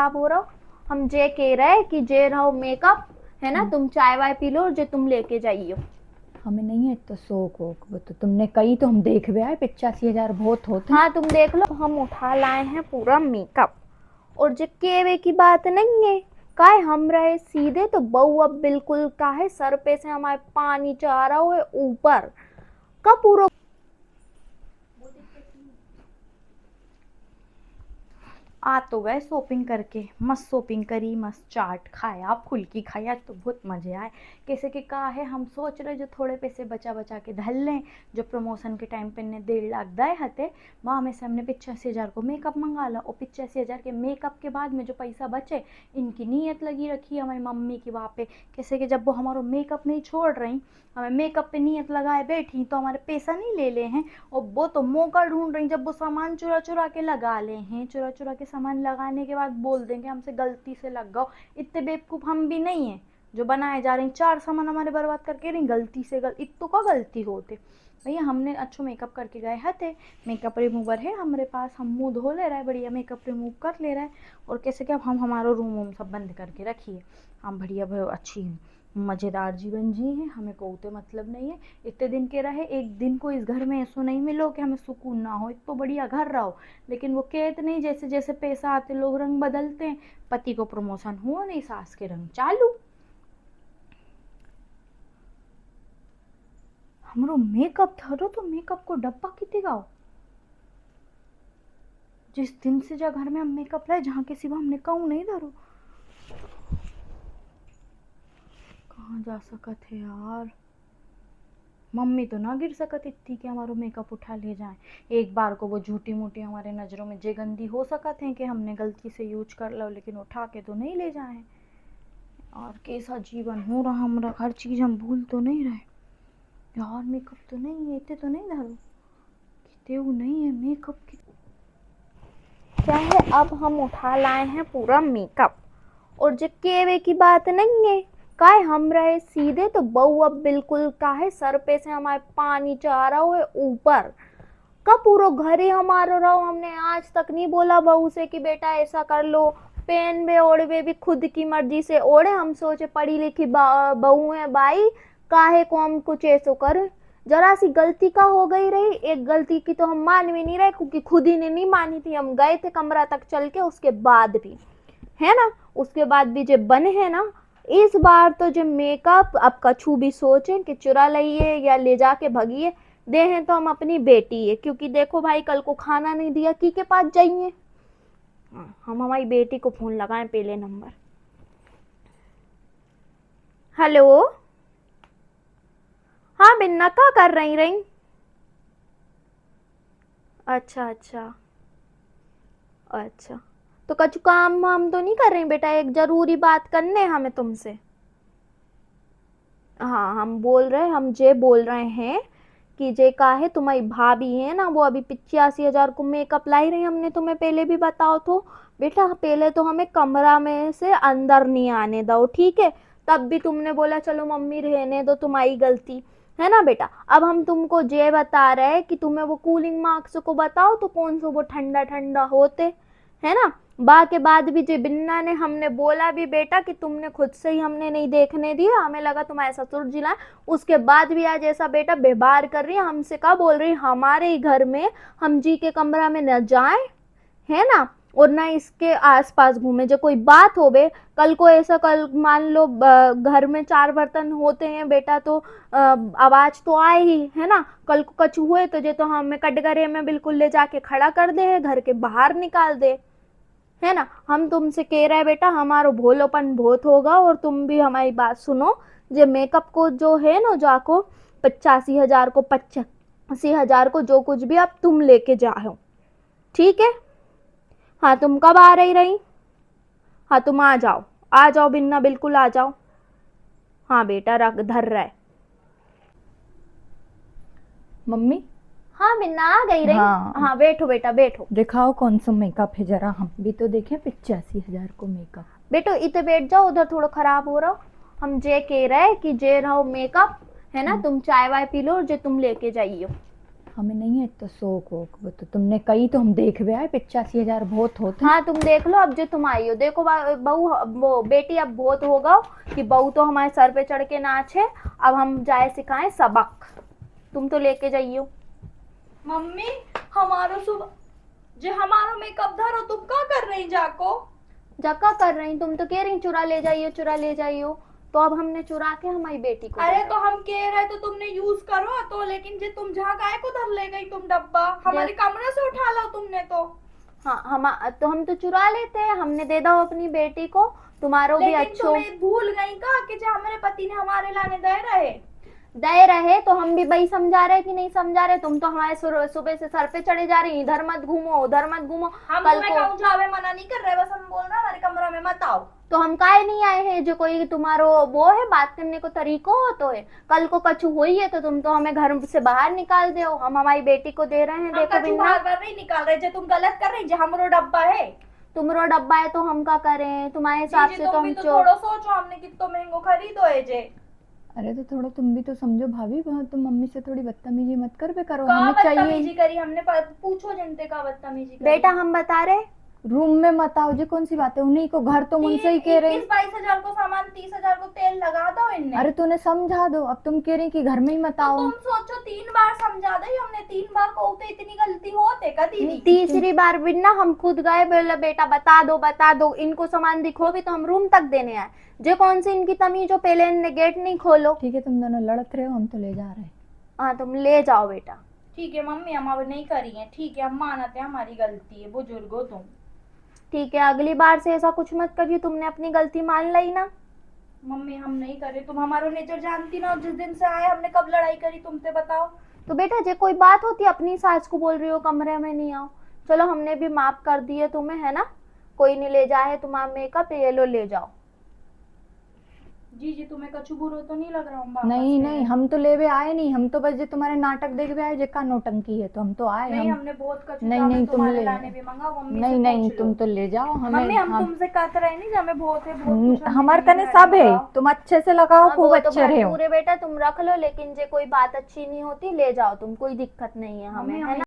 खराब हो रहा। हम जे कह रहे कि जे रहो मेकअप है ना, तुम चाय वाय पी लो और जे तुम लेके जाइयो। हमें नहीं है तो शौक वोक, वो तो तुमने कही तो हम देख भी आए, 85,000 बहुत होते हैं। हाँ तुम देख लो, हम उठा लाए हैं पूरा मेकअप। और जे केवे की बात नहीं है, काहे हम रहे सीधे तो बहू अब बिल्कुल काहे सर पे से हमारे पानी चाह रहा है ऊपर का पूरा। आ तो गए शॉपिंग करके, मस्त शॉपिंग करी, मस्त चाट खाया, फुल्की खाया, तो बहुत मजे आए। कैसे कि कहा है, हम सोच रहे जो थोड़े पैसे बचा बचा के धर लें, जो प्रमोशन के टाइम पे ने 1.5 लाख दाए हते, वहाँ में से हमने 85,000 को मेकअप मंगा ला। और 85,000 के मेकअप के बाद में जो पैसा बचे, इनकी नीयत लगी रखी है हमारी मम्मी की वहाँ पे। कैसे कि जब वो हमारा मेकअप नहीं छोड़ रही, हमें मेकअप पे नीयत लगाए बैठी, तो हमारे पैसा नहीं ले ले हैं। और वो तो मौका ढूंढ रही, जब वो सामान चुरा चुरा के लगा ले हैं, चुरा चुरा के सामान लगाने के बाद बोल देंगे हमसे गलती से लग गओ। इतने बेवकूफ़ हम भी नहीं हैं जो बनाए जा रहे हैं। 4 सामान हमारे बर्बाद करके रही गलती से, इतों का गलती होते भैया। हमने अच्छो मेकअप करके गए हते, मेकअप रिमूवर है हमारे पास, हम मुंह धो ले रहा है, बढ़िया मेकअप रिमूव कर ले रहा है। और कैसे कि अब हम हमारा रूम वूम सब बंद करके रखिए, हम बढ़िया अच्छी मज़ेदार जीवन जी हैं, हमें को तो मतलब नहीं है। इतने दिन के रहे, एक दिन को इस घर में ऐसा नहीं मिलो कि हमें सुकून ना हो, तो बढ़िया घर रहो। लेकिन वो कहते नहीं, जैसे जैसे पैसा आते लोग रंग बदलते हैं। पति को प्रमोशन हुआ नहीं, सास के रंग चालू। हमरो मेकअप धरो तो मेकअप को डब्बा कितने गाओ। जिस दिन से जा घर में हम मेकअप लाए, जहाँ के सिवा हमने कहूँ नहीं धरो। कहाँ जा सकत है यार, मम्मी तो ना गिर सकत इतनी कि हमारो मेकअप उठा ले जाए। एक बार को वो झूठी मूठी हमारे नज़रों में जे गंदी हो सकत है कि हमने गलती से यूज कर लो, लेकिन उठा के तो नहीं ले जाए। और कैसा जीवन हो रहा हमारा, हर चीज़ हम भूल तो नहीं रहे यार। मेकअप तो नहीं है, इतने तो नहीं धरो कितने वो नहीं है मेकअप की। क्या है, अब हम उठा लाए हैं पूरा मेकअप। और जो केवे की बात नहीं है, काहे हम रहे सीधे तो बहू अब बिल्कुल काहे सर पे से हमारे पानी चाह रहा है ऊपर का पूरा घर ही हमारा रहो। हमने आज तक नहीं बोला बहू से कि बेटा ऐसा कर लो, पेन में ओढ़े भी खुद की मर्जी से ओढ़े। हम सोचे पढ़ी लिखी बहू है भाई, काहे को हम कुछ ऐसा कर। जरा सी गलती का हो गई रही, एक गलती की तो हम मान भी नहीं रहे, क्योंकि खुद ही ने नहीं मानी थी। हम गए थे कमरा तक चल के, उसके बाद भी है ना, उसके बाद भी जो बने है ना, इस बार तो जो मेकअप अब कछु भी सोचे कि चुरा लाइए या ले जाके भगिए, दे हैं तो हम अपनी बेटी है। क्योंकि देखो भाई, कल को खाना नहीं दिया की के पास जाइए। हम हमारी बेटी को फोन लगाएं, पहले नंबर। हेलो, हाँ बिन्ना, क्या कर रही? अच्छा अच्छा अच्छा, तो कछु काम हम तो नहीं कर रहे बेटा, एक जरूरी बात करने हमें तुमसे। हाँ हम बोल रहे, हम जे बोल रहे हैं कि जे का है, तुम्हारी भाभी है ना, वो अभी 85,000 को मेकअप लाई रही। हमने तुम्हें पहले भी बताओ तो बेटा, पहले तो हमें कमरा में से अंदर नहीं आने दो, ठीक है। तब भी तुमने बोला चलो मम्मी रहने दो, तुम्हारी गलती है ना बेटा। अब हम तुमको जे बता रहे हैं कि तुम्हें वो कूलिंग मार्क्स को बताओ तो कौन सा वो ठंडा ठंडा होते है ना। बा के बाद भी जे बिन्ना ने हमने बोला भी बेटा कि तुमने खुद से ही हमने नहीं देखने दिया, हमें लगा तुम्हारे ससुर जिला। उसके बाद भी आज ऐसा बेटा व्यवहार कर रही है हमसे, क्या बोल रही हमारे ही घर में हम जी के कमरा में न जाए है ना, और ना इसके आसपास घूमे। जो कोई बात हो बे, कल को ऐसा, कल मान लो घर में 4 बर्तन होते हैं बेटा, तो आवाज तो आए ही है ना। कल को कछु हुए तो जे तो हमें कटघरे में बिल्कुल ले जाके खड़ा कर दे, घर के बाहर निकाल दे है ना। हम तुमसे कह रहे हैं बेटा, हमारो भोलोपन बहुत होगा, और तुम भी हमारी बात सुनो। जो मेकअप को जो है ना, जाको 85,000 को 85,000 को जो कुछ भी अब तुम लेके जाओ, ठीक है। हाँ तुम कब आ रही? हाँ तुम आ जाओ, आ जाओ बिन्ना, बिल्कुल आ जाओ। हाँ बेटा, रख धर रहा है। मम्मी। हाँ बिन्ना आ गई रही। हाँ हाँ बैठो बेटा, बैठो। दिखाओ कौन सा मेकअप है, जरा हम भी तो देखें। 85,000 को मेकअप। बेटो इतने बैठ जाओ, उधर थोड़ा खराब हो रहा। हम जे कह रहे कि जे रहो मेकअप है ना, तुम चाय वाय पी लो और जे तुम लेके जाइयो। हमें नहीं है तो शौक वोक, वो तो तुमने कही तो हम देख भी आए, 85,000 बहुत होते हैं। हाँ तुम देख लो, अब जो तुम आई हो देखो बहू, वो बेटी अब बहुत होगा कि बहू तो हमारे सर पे चढ़ के नाचे, अब हम जाए सिखाएं सबक, तुम तो लेके जाइयो। मम्मी हमारो सुबह जे हमारो मेकअप धरो तुम का कर रही जाको। जक्का कर रही, तुम तो कह रही चुरा ले जाइयो चुरा ले जाइयो, तो अब हमने चुरा के हमारी बेटी को अरे दे तो हम कह रहे तो तुमने यूज करो तो, लेकिन जे तुम जहाँ गाय को धर ले गई तुम डब्बा हमारे कमरे से उठा लो तुमने तो। हाँ हम तो चुरा लेते हैं, हमने दे दो अपनी बेटी को, तुम्हारो भी लेकिन अच्छो तुम्हें भूल गई का कि जो हमारे पति ने हमारे लाने दे रहे। दे रहे तो हम भी वही समझा रहे कि नहीं समझा रहे, तुम तो हमारे सुबह से सर पे चढ़े जा रही, इधर मत घूमो उधर मत घूमो। हम कल तुम्हें को कहूँ जावे मना नहीं कर रहे, बस हम बोल रहे हैं हमारे कमरा में मत आओ। तो हम काहे नहीं आए हैं, जो कोई तुम्हारो वो है बात करने को तरीको हो तो है, कल को कछु हुई है तो तुम तो हमें घर से बाहर निकाल दो, हम हमारी बेटी को दे रहे हैं। हम देखो कछु बिन्ना, बार बार नहीं निकाल रहे, जो तुम गलत कर रही जो हमारो डब्बा है। तुमरो डब्बा है तो हम का करें, तुम्हारे हिसाब जी से तो तुम हम भी तो थोड़ा सोचो, हमने कितना महंगो खरीदो है जे। अरे तो थोड़ा तुम भी तो समझो भाभी, तुम मम्मी से थोड़ी बदतमीजी मत कर बे करो, का हमें चाहिए। बदतमीजी करी हमने, पूछो जनते का बदतमीजी करी। बेटा हम बता रहे रूम में मत आओ जी, कौन सी बात है, उन्हीं को घर तुम उनसे ही कह रहे। 22,000 को सामान 30,000 को तेल लगा दो इनने। अरे तूने समझा दो, अब तुम कह रही कि घर में ही मत तो आओ। तुम सोचो 3 बार समझा दे, हमने 3 बार को तो इतनी गलती होते का दीदी। तीसरी बार बिन्ना हम खुद गए, बोला बेटा बता दो इनको सामान दिखो भी तो हम रूम तक देने आए, जो कौन सी इनकी तमीज जो पहले इनने गेट नहीं खोलो। ठीक है तुम दोनों लड़त रहे हो, हम तो ले जा रहे हैं। हाँ तुम ले जाओ बेटा। ठीक है मम्मी, हम अब नहीं करी है, ठीक है हम मानते हैं हमारी गलती है, बुजुर्ग हो तुम। ठीक है अगली बार से ऐसा कुछ मत करिए, तुमने अपनी गलती मान ली ना। मम्मी हम नहीं करे, तुम हमारा नेचर जानती ना, जिस दिन से आए हमने कब लड़ाई करी तुमसे बताओ। तो बेटा जे कोई बात होती अपनी सास को बोल रही हो कमरे में नहीं आओ, चलो हमने भी माफ कर दिए तुम्हें है ना, कोई नहीं ले जाए तुम्हारा मेकअप, ये लो ले जाओ। जी जी तुम्हें कछु बुरो तो नहीं लग रहा हूँ? नहीं नहीं, हम तो लेवे आए नहीं, हम तो बस जो तुम्हारे नाटक देख भी आए, जिसका नौटंकी है तो हम तो आए। नहीं हम हमने बहुत कछु नहीं काम नहीं तुम तुम्हारे ले लाने भी मंगा, मम्मी नहीं से नहीं पूछ तुम लो। तो ले जाओ हमें। मम्मी हम तुमसे कहते रहे नहीं, हमें बहुत है बहुत कुछ हमने हमारे नहीं कने लाने सब है, मंगाओ। तुम अच्छे से लगाओ, हाँ, खूब वो तो अच्छे रहे हो। भरपूर है बेटा, तुम रख लो, लेकिन जे कोई बात अच्छी नहीं होती ले जाओ तुम, कोई दिक्कत नहीं है हमें, मम्मी, है ना।